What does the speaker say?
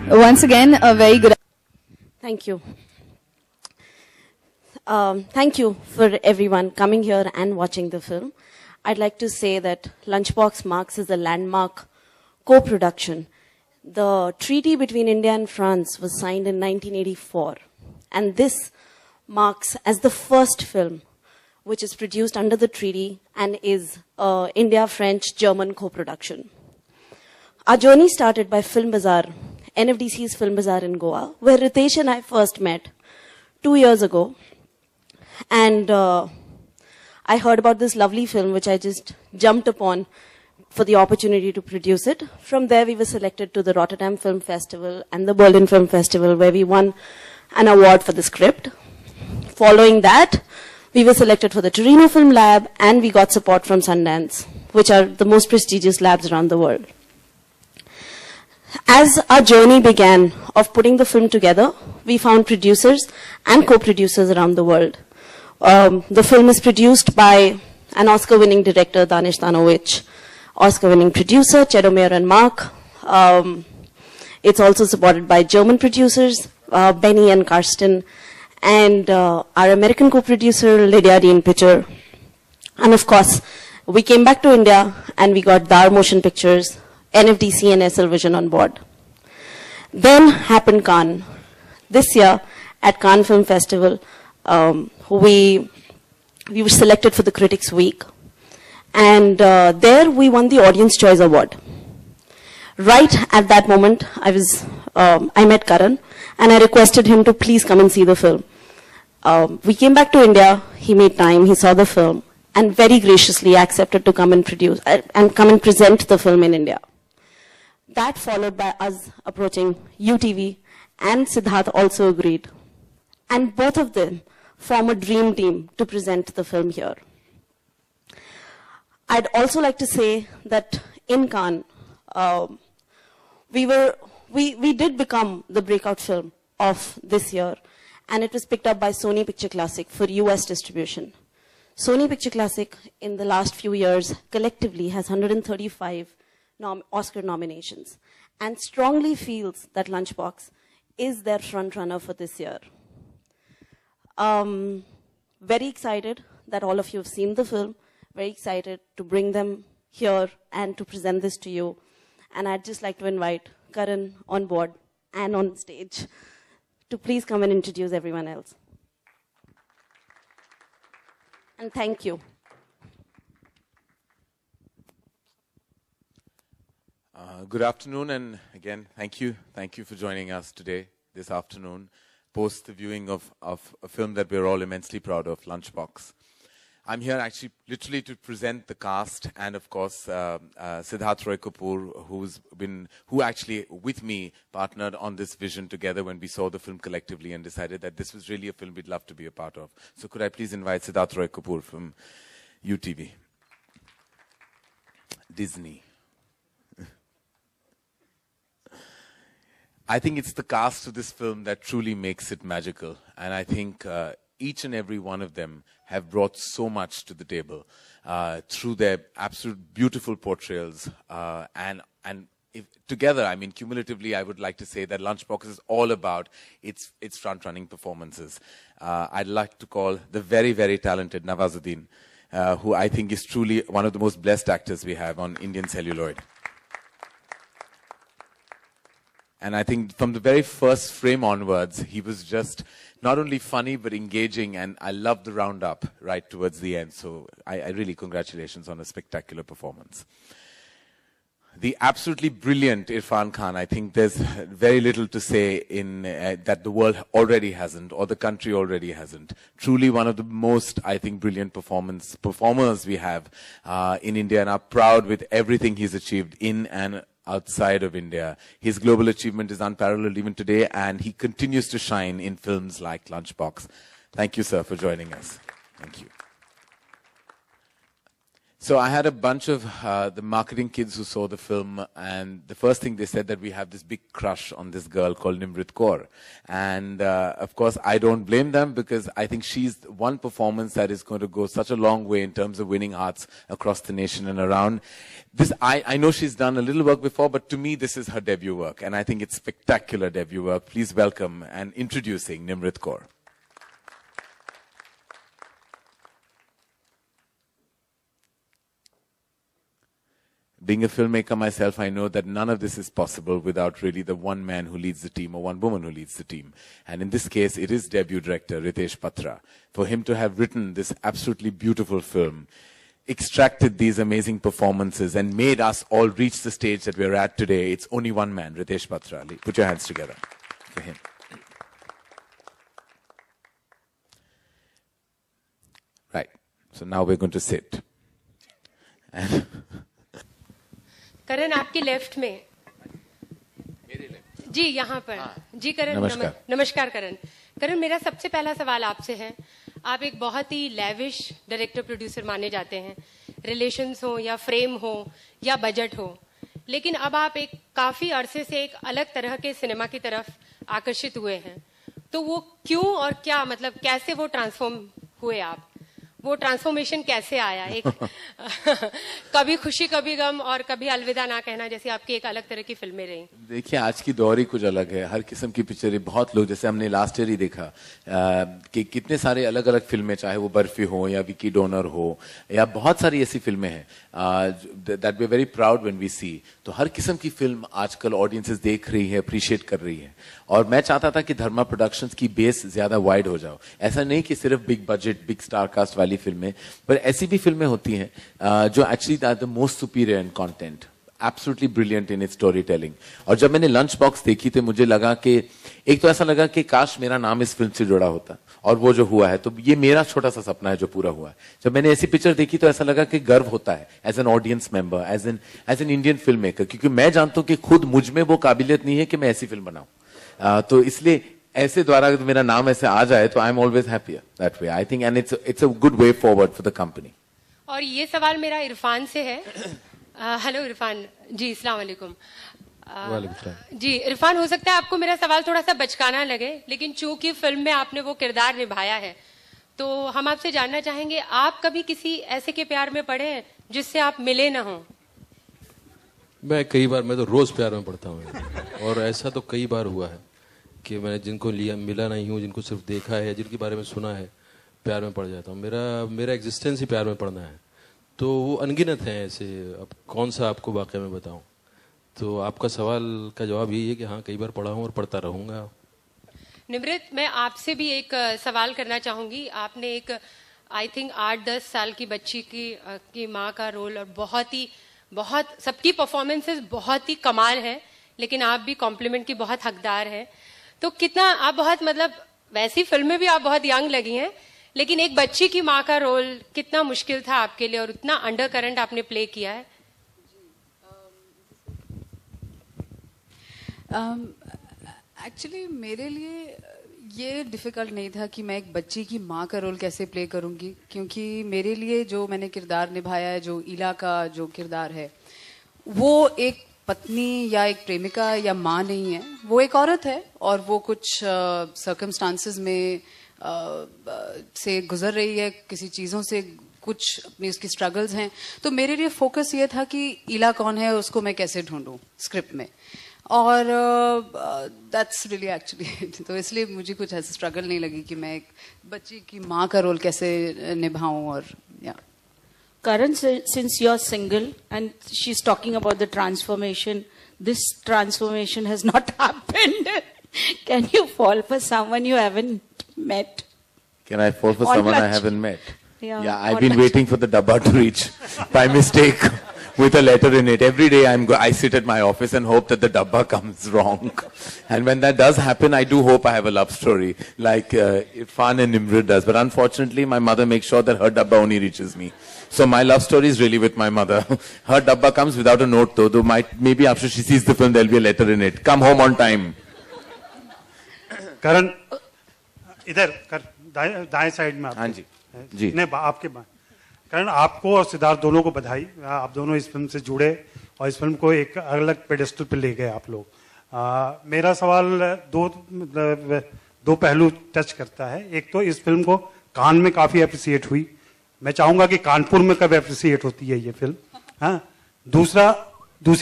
Once again, a very good. Thank you. Thank you for everyone coming here and watching the film. I'd like to say that Lunchbox marks as a landmark co-production. The treaty between India and France was signed in 1984, and this marks as the first film which is produced under the treaty and is India-French-German co-production. Our journey started by Film Bazaar, NFDC's Film Bazaar in Goa, where Ritesh and I first met 2 years ago. And I heard about this lovely film, which I just jumped upon for the opportunity to produce it. From there, we were selected to the Rotterdam Film Festival and the Berlin Film Festival, where we won an award for the script. Following that, we were selected for the Torino Film Lab, and we got support from Sundance, which are the most prestigious labs around the world. As our journey began of putting the film together, we found producers and co-producers around the world. The film is produced by an Oscar-winning director, Danish Stanovic, Oscar-winning producer, Chedomir and Mark. It's also supported by German producers, Benny and Karsten, and our American co-producer, Lydia Dean Pitcher. And of course, we came back to India and we got Dar Motion Pictures, NFDC and SL Vision on board. Then happened Cannes. This year at Cannes Film Festival, we were selected for the Critics Week. And there we won the Audience Choice Award. Right at that moment, I met Karan, and I requested him to please come and see the film. We came back to India, he made time, he saw the film, and very graciously accepted to come and produce and come and present the film in India. That followed by us approaching UTV, and Siddharth also agreed. And both of them form a dream team to present the film here. I'd also like to say that in Cannes, we did become the breakout film of this year, and it was picked up by Sony Picture Classic for US distribution. Sony Picture Classic in the last few years collectively has 135 Oscar nominations and strongly feels that Lunchbox is their frontrunner for this year. Very excited that all of you have seen the film, very excited to bring them here and to present this to you. And I'd just like to invite Karan on board and on stage to please come and introduce everyone else. And thank you. Good afternoon, and again, thank you. Thank you for joining us today, this afternoon, post the viewing of a film that we're all immensely proud of, Lunchbox. I'm here actually literally to present the cast and, of course, Siddharth Roy Kapoor, who actually, with me, partnered on this vision together when we saw the film collectively and decided that this was really a film we'd love to be a part of. So could I please invite Siddharth Roy Kapoor from UTV. Disney. I think it's the cast of this film that truly makes it magical. And I think each and every one of them have brought so much to the table through their absolute beautiful portrayals. And if, together, I mean, cumulatively, I would like to say that Lunchbox is all about its front-running performances. I'd like to call the very, very talented Nawazuddin, who I think is truly one of the most blessed actors we have on Indian celluloid. And I think from the very first frame onwards, he was just not only funny, but engaging. And I loved the roundup right towards the end. So I really congratulations on a spectacular performance. The absolutely brilliant Irfan Khan, I think there's very little to say in that the world already hasn't, or the country already hasn't. Truly one of the most, I think, brilliant performers we have in India, and are proud with everything he's achieved in and outside of India. His global achievement is unparalleled even today, and he continues to shine in films like Lunchbox. Thank you, sir, for joining us. Thank you. So I had a bunch of the marketing kids who saw the film, and the first thing they said that we have this big crush on this girl called Nimrit Kaur. And of course, I don't blame them, because I think she's one performance that is going to go such a long way in terms of winning hearts across the nation and around. This, I know she's done a little work before, but to me, this is her debut work, and I think it's spectacular debut work. Please welcome and introducing Nimrit Kaur. Being a filmmaker myself, I know that none of this is possible without really the one man who leads the team or one woman who leads the team. And in this case, it is debut director Ritesh Patra. For him to have written this absolutely beautiful film, extracted these amazing performances, and made us all reach the stage that we're at today, it's only one man, Ritesh Patra. Put your hands together for him. Right. So now we're going to sit. And करण आपकी left में जी, यहाँ पर जी करण, नमस्कार करण। करण, मेरा सबसे पहला सवाल आपसे है, आप एक बहुत ही लेविश डायरेक्टर प्रोड्यूसर माने जाते हैं, रिलेशंस हो या फ्रेम हो या बजट हो, लेकिन अब आप एक काफी अरसे से एक अलग तरह के सिनेमा की तरफ आकर्षित हुए हैं, तो वो क्यों और क्या, मतलब कैसे वो ट्रांसफॉर्म हुए आप, वो ट्रांसफॉर्मेशन कैसे आया? एक कभी खुशी कभी गम और कभी अलविदा ना कहना जैसी आपकी एक अलग तरह की फिल्में रही। देखिए, आज की दौर ही कुछ अलग है, हर किस्म की पिक्चरें, बहुत लोग, जैसे हमने लास्ट ईयर ही देखा कि कितने सारे अलग अलग फिल्में, चाहे वो बर्फी हो या विकी डोनर हो या बहुत सारी ऐसी फिल्में हैं that we are very proud when we see. तो हर किस्म की फिल्म आजकल ऑडियंसेस देख रही है, अप्रिशिएट कर रही है, और मैं चाहता था कि धर्मा प्रोडक्शंस की बेस ज्यादा वाइड हो जाओ। ऐसा नहीं कि सिर्फ big budget big star cast वाली फिल्में, पर ऐसी भी फिल्में होती हैं जो actually are the most superior in content, absolutely brilliant in its story telling. और जब मैंने लंच बॉक्स देखी तो मुझे लगा कि एक तो ऐसा लगा कि काश मेरा नाम इस फिल्म से जुड़ा होता, और वो जो हुआ है, तो ये मेरा छोटा सा सपना है जो पूरा हुआ है। जब मैंने ऐसी पिक्चर देखी तो ऐसा लगा कि गर्व होता है as an audience member, as an Indian film maker, क्योंकि मैं जानता हूं कि खुद मुझ में वो काबिलियत नहीं है कि मैं ऐसी फिल्म बनाऊं। तो इसलिए ऐसे द्वारा अगर मेरा नाम ऐसे आ जाए तो I am always happier that way, I think, and it's a good way forward for the company. और ये सवाल मेरा इरफान से है। हेलो इरफान जी, अस्सलाम वालेकुम। जी इरफान, हो सकता है आपको मेरा सवाल थोड़ा सा बचकाना लगे, लेकिन चूंकि फिल्म में आपने वो किरदार निभाया है, तो हम आपसे जानना चाहेंगे, आप कभी किसी ऐसे के प्यार में पड़े हैं जिससे आप मिले ना हो? मैं कई बार, मैं तो रोज प्यार में पड़ता हूँ, और ऐसा तो कई बार हुआ है कि मैं जिनको मिला नहीं हूँ, जिनको सिर्फ देखा है, जिनके बारे में सुना है, प्यार में पड़ जाता हूँ। मेरा एग्जिस्टेंस ही प्यार में पड़ना है, तो वो अनगिनत है ऐसे। अब कौन सा आपको वाकया में बताऊं? तो आपका सवाल का जवाब यही है कि हाँ, कई बार पढ़ा हूँ और पढ़ता रहूंगा। निमृत, मैं आपसे भी एक सवाल करना चाहूंगी। आपने एक आई थिंक 8-10 साल की बच्ची की माँ का रोल, और बहुत सबकी परफॉर्मेंसेस बहुत ही कमाल है, लेकिन आप भी कॉम्प्लीमेंट की बहुत हकदार हैं। तो कितना आप बहुत, मतलब वैसी फिल्में भी आप बहुत यंग लगी हैं, लेकिन एक बच्ची की माँ का रोल कितना मुश्किल था आपके लिए, और इतना अंडर करंट आपने प्ले किया है। एक्चुअली मेरे लिए ये डिफ़िकल्ट नहीं था कि मैं एक बच्ची की माँ का रोल कैसे प्ले करूँगी, क्योंकि मेरे लिए जो मैंने किरदार निभाया है, जो इला का जो किरदार है, वो एक पत्नी या एक प्रेमिका या माँ नहीं है, वो एक औरत है, और वो कुछ सर्कमस्टांसेस में से गुजर रही है, किसी चीज़ों से कुछ अपनी उसकी स्ट्रगल्स हैं। तो मेरे लिए फोकस ये था कि इला कौन है, उसको मैं कैसे ढूंढूं स्क्रिप्ट में, और दैट्स रियली एक्चुअली तो इसलिए मुझे कुछ ऐसा स्ट्रगल नहीं लगी कि मैं एक बच्ची की माँ का रोल कैसे निभाऊं। और या Karan, since you're single and she's talking about the transformation, this transformation has not happened. Can you fall for someone you haven't met? Can I fall for someone I haven't met? Yeah, I've been waiting for the dabba to reach by mistake with a letter in it. Every day I sit at my office and hope that the dabba comes wrong. And when that does happen, I do hope I have a love story like Irfan and Nimrit does. But unfortunately, my mother makes sure that her dabba only reaches me. So my love story is really with my mother. Her dabba comes without a note though maybe after she sees the film, there'll be a letter in it. Come home on time. करण, इधर कर, दाएं side में आप। हाँ जी, जी। नहीं, आपके करण, आपको और सिद्धार्थ दोनों को बधाई। आप दोनों इस फिल्म से जुड़े और इस फिल्म को एक अलग पेडेस्टल पे ले गए आप लोग। मेरा सवाल दो पहलू टच करता है। एक तो इस फिल्म को कान में काफी अप्रिसिएट हुई, मैं चाहूंगा कि कानपुर में कब अप्रिसिएट होती है ये फिल्म। हाँ, दूसरा